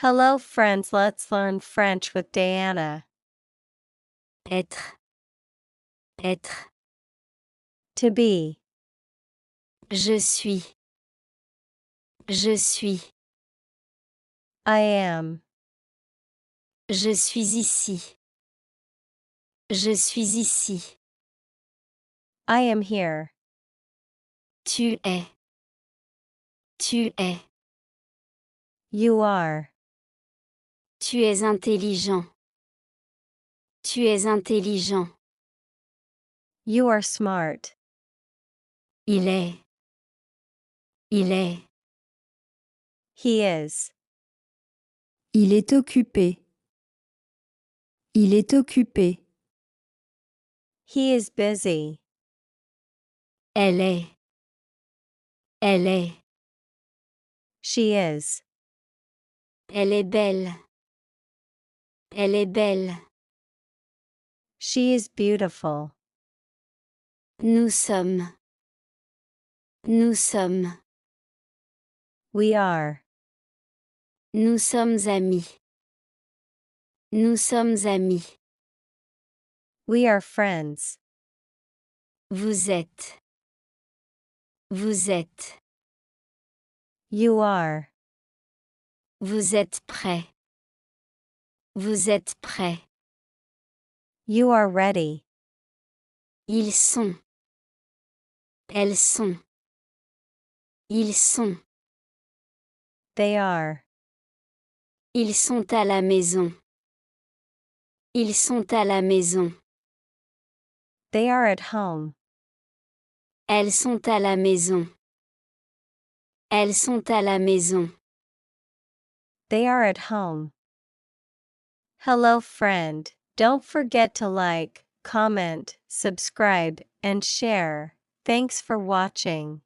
Hello friends, let's learn French with Diana. Être. Être. To be. Je suis. Je suis. I am. Je suis ici. Je suis ici. I am here. Tu es. Tu es. You are. Tu es intelligent. Tu es intelligent. You are smart. Il est. Il est. He is. Il est occupé. Il est occupé. He is busy. Elle est. Elle est. She is. Elle est belle. Elle est belle. She is beautiful. Nous sommes. Nous sommes. We are. Nous sommes amis. Nous sommes amis. We are friends. Vous êtes. Vous êtes. You are. Vous êtes prêt. Vous êtes prêt. You are ready. Ils sont. Elles sont. Ils sont. They are. Ils sont à la maison. Ils sont à la maison. They are at home. Elles sont à la maison. Elles sont à la maison. They are at home. Hello friend, don't forget to like, comment, subscribe, and share. Thanks for watching.